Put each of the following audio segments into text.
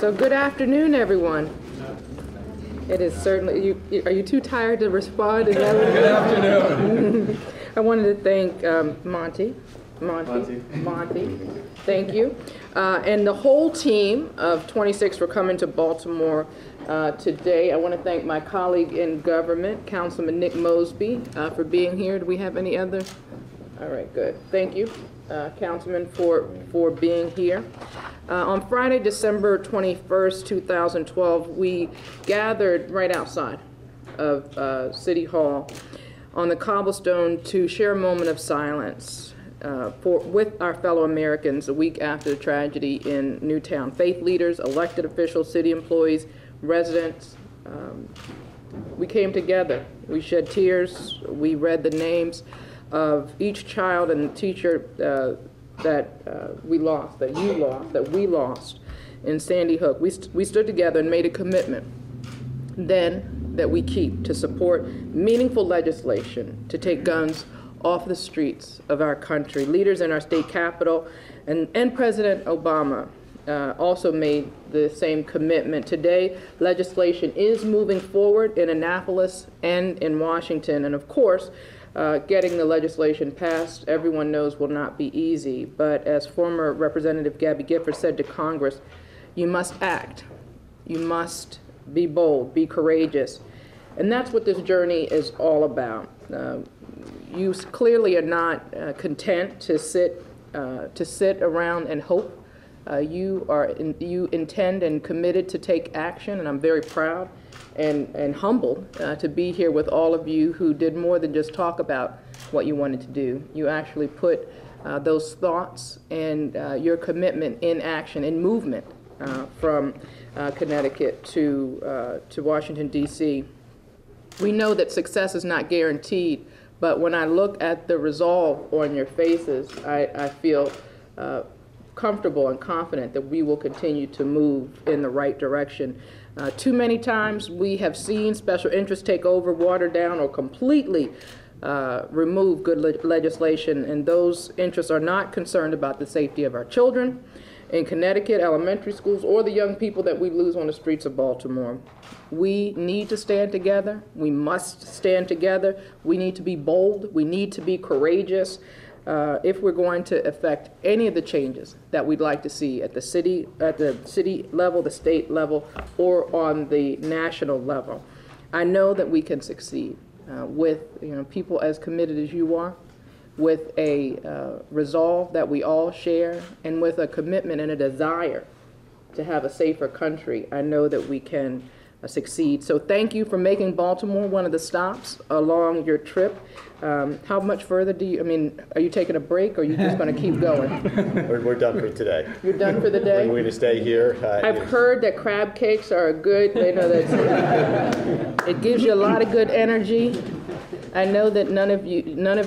So good afternoon, everyone. It is certainly, are you too tired to respond? Is that good afternoon. I wanted to thank Monty. Thank you. And the whole team of 26 for coming to Baltimore today. I want to thank my colleague in government, Councilman Nick Mosby, for being here. Do we have any other? All right, good. Thank you, Councilman, for being here. On Friday, December 21st, 2012, we gathered right outside of City Hall on the cobblestone to share a moment of silence with our fellow Americans a week after the tragedy in Newtown. Faith leaders, elected officials, city employees, residents, we came together. We shed tears. We read the names of each child and teacher that we lost, that you lost, that we lost in Sandy Hook. We stood together and made a commitment then that we keep to support meaningful legislation to take guns off the streets of our country. Leaders in our state capitol and President Obama also made the same commitment. Today, legislation is moving forward in Annapolis and in Washington, and of course, getting the legislation passed, everyone knows, will not be easy. But as former Representative Gabby Gifford said to Congress, you must act. You must be bold, be courageous. And that's what this journey is all about. You clearly are not content to sit around and hope. You intend and committed to take action, and I'm very proud and humbled to be here with all of you who did more than just talk about what you wanted to do. You actually put those thoughts and your commitment in action, in movement from Connecticut to Washington, D.C. We know that success is not guaranteed, but when I look at the resolve on your faces, I feel comfortable and confident that we will continue to move in the right direction. Too many times we have seen special interests take over, water down, or completely remove good legislation, and those interests are not concerned about the safety of our children in Connecticut, elementary schools, or the young people that we lose on the streets of Baltimore. We need to stand together. We must stand together. We need to be bold. We need to be courageous. If we're going to affect any of the changes that we'd like to see at the city level, the state level, or on the national level. I know that we can succeed with people as committed as you are, with a resolve that we all share, and with a commitment and a desire to have a safer country. I know that we can succeed. So thank you for making Baltimore one of the stops along your trip. How much further are you taking a break, or are you just going to keep going? We're done for today. You're done for the day? We're going to stay here. I've heard that crab cakes are good. They know that it gives you a lot of good energy. I know that none of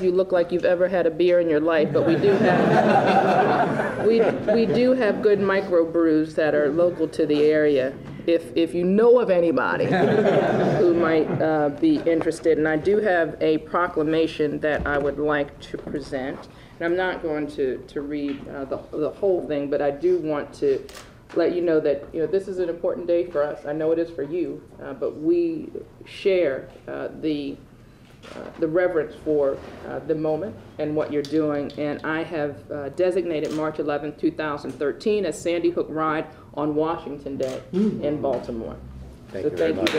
you look like you've ever had a beer in your life, but we do have we do have good microbrews that are local to the area. If you know of anybody who might be interested, and I do have a proclamation that I would like to present. And I'm not going to read the whole thing, but I do want to let you know that this is an important day for us. I know it is for you, but we share the reverence for the moment and what you're doing. And I have designated March 11, 2013 as Sandy Hook Ride on Washington Day in Baltimore. Thank you very much.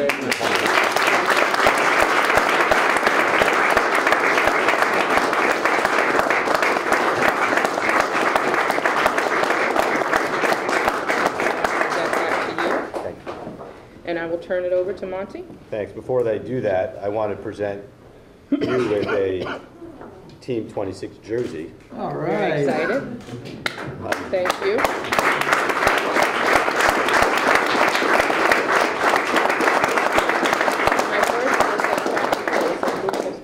And I will turn it over to Monty. Thanks. Before they do that, I want to present you with a Team 26 jersey. All right. Very excited. Thank you.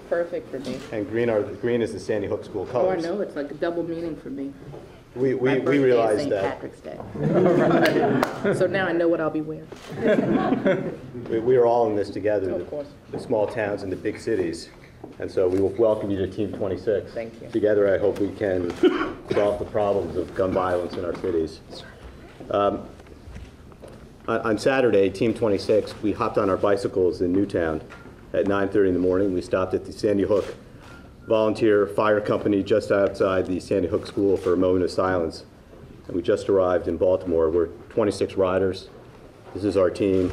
Perfect for me. And green is the Sandy Hook School Oh, I colors. know, it's like a double meaning for me. We My birthday is realized St. that Patrick's Day. So now I know what I'll be wearing. we are all in this together, Of course. the small towns and the big cities. And so we will welcome you to Team 26. Thank you. Together, I hope we can solve the problems of gun violence in our cities. On Saturday, Team 26, we hopped on our bicycles in Newtown at 9:30 in the morning. We stopped at the Sandy Hook Volunteer Fire Company just outside the Sandy Hook School for a moment of silence. And we just arrived in Baltimore. We're 26 riders. This is our team.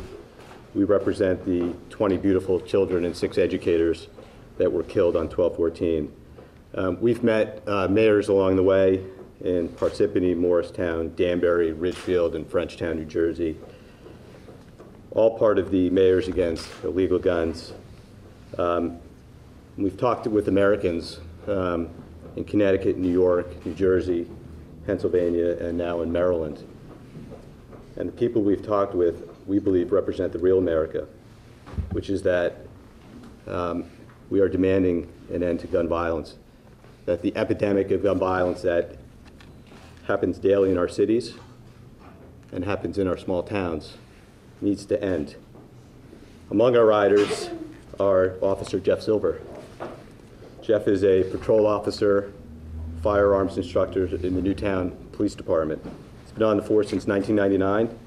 We represent the 20 beautiful children and 6 educators that were killed on 12/14. We've met mayors along the way in Parsippany, Morristown, Danbury, Ridgefield, and Frenchtown, New Jersey. All part of the Mayors Against Illegal Guns. We've talked with Americans in Connecticut, New York, New Jersey, Pennsylvania, and now in Maryland. And the people we've talked with, we believe, represent the real America, which is that we are demanding an end to gun violence, that the epidemic of gun violence that happens daily in our cities and happens in our small towns needs to end. Among our riders are Officer Jeff Silver. Jeff is a patrol officer, firearms instructor in the Newtown Police Department. He's been on the force since 1999,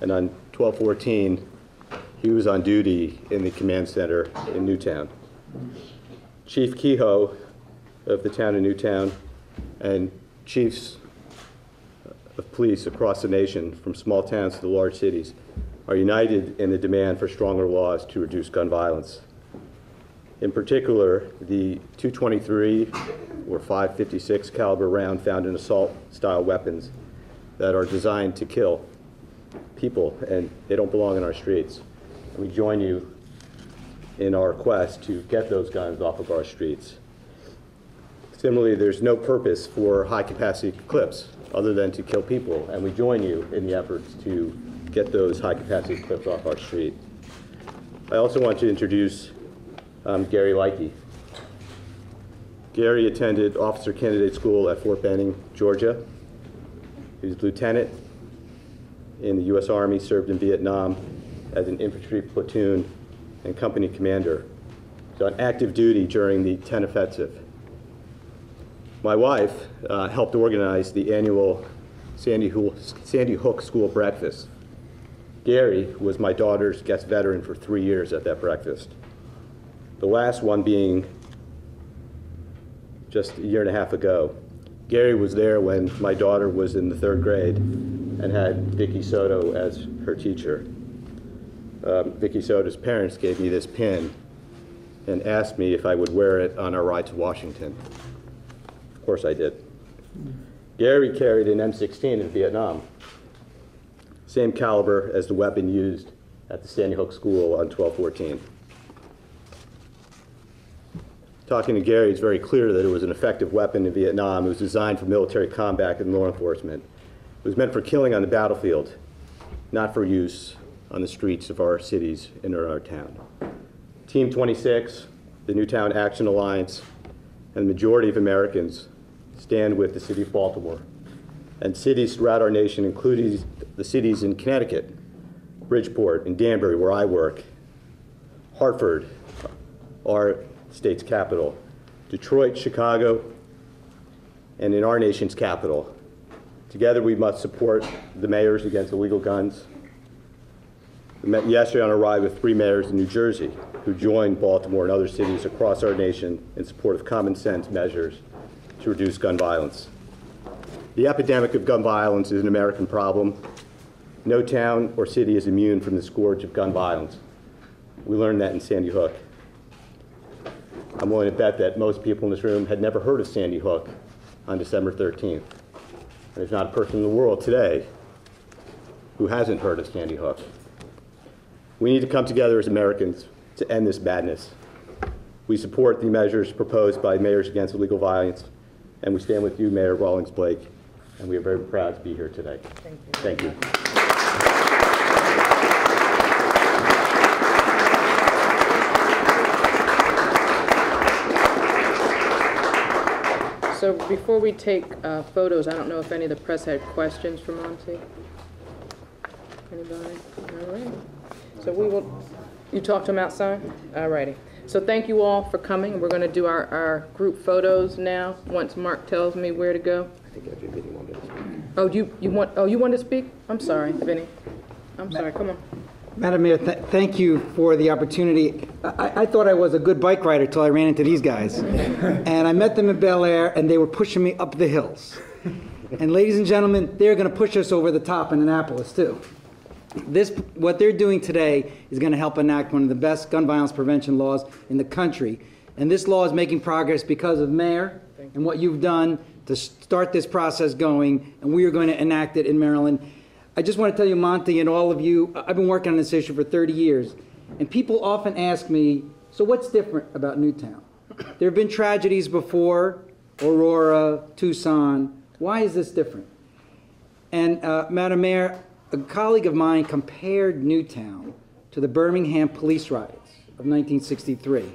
and on 12/14, he was on duty in the command center in Newtown. Chief Kehoe of the town of Newtown and chiefs of police across the nation, from small towns to the large cities, are united in the demand for stronger laws to reduce gun violence. In particular, the .223 or .556 caliber round found in assault-style weapons that are designed to kill people, and they don't belong in our streets. We join you in our quest to get those guns off of our streets. Similarly, there's no purpose for high-capacity clips other than to kill people, and we join you in the efforts to get those high-capacity clips off our street. I also want to introduce Gary Likey. Gary attended Officer Candidate School at Fort Benning, Georgia. He was lieutenant in the U.S. Army, served in Vietnam as an infantry platoon and company commander. He was on active duty during the 10 offensive. My wife helped organize the annual Sandy Hook School breakfast. Gary was my daughter's guest veteran for 3 years at that breakfast. The last one being just a year and a half ago. Gary was there when my daughter was in the 3rd grade and had Vicky Soto as her teacher. Vicky Soto's parents gave me this pin and asked me if I would wear it on our ride to Washington. Of course I did. Gary carried an M16 in Vietnam, same caliber as the weapon used at the Sandy Hook School on 12/14. Talking to Gary, it's very clear that it was an effective weapon in Vietnam. It was designed for military combat and law enforcement. It was meant for killing on the battlefield, not for use on the streets of our cities and in our town. Team 26, the Newtown Action Alliance, and the majority of Americans stand with the city of Baltimore and cities throughout our nation, including the cities in Connecticut, Bridgeport, and Danbury, where I work, Hartford, our state's capital, Detroit, Chicago, and in our nation's capital. Together we must support the Mayors Against Illegal Guns. We met yesterday on a ride with 3 mayors in New Jersey who joined Baltimore and other cities across our nation in support of common sense measures to reduce gun violence. The epidemic of gun violence is an American problem. No town or city is immune from the scourge of gun violence. We learned that in Sandy Hook. I'm willing to bet that most people in this room had never heard of Sandy Hook on December 13th. There's not a person in the world today who hasn't heard of Sandy Hook. We need to come together as Americans to end this madness. We support the measures proposed by Mayors Against Illegal Violence, and we stand with you, Mayor Rawlings-Blake, and we are very proud to be here today. Thank you. So before we take photos, I don't know if any of the press had questions for Monty. Anybody? All right. So we will, you talk to him outside? All righty. So thank you all for coming. We're going to do our group photos now, once Mark tells me where to go. I think every meeting wanted to speak. Oh, you want to speak? I'm sorry, Vinny. I'm sorry, come on. Madam Mayor, thank you for the opportunity. I thought I was a good bike rider till I ran into these guys. And I met them in Bel Air, and they were pushing me up the hills. And ladies and gentlemen, they're going to push us over the top in Annapolis, too. What they're doing today is going to help enact one of the best gun violence prevention laws in the country. And this law is making progress because of Mayor and what you've done to start this process going, and we are going to enact it in Maryland. I just want to tell you, Monty, and all of you, I've been working on this issue for 30 years, and people often ask me, so what's different about Newtown? There have been tragedies before, Aurora, Tucson. Why is this different? And Madam Mayor, a colleague of mine compared Newtown to the Birmingham police riots of 1963.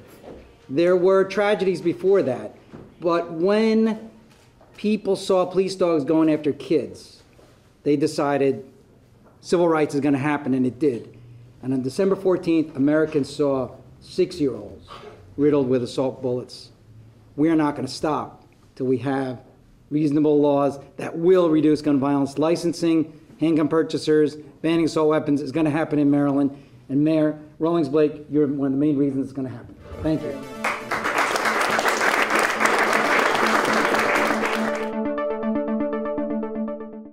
There were tragedies before that, but when people saw police dogs going after kids, they decided civil rights is going to happen, and it did. And on December 14th, Americans saw 6-year-olds riddled with assault bullets. We are not going to stop till we have reasonable laws that will reduce gun violence. Licensing handgun purchasers, banning assault weapons is going to happen in Maryland. And Mayor Rawlings-Blake, you're one of the main reasons it's going to happen. Thank you.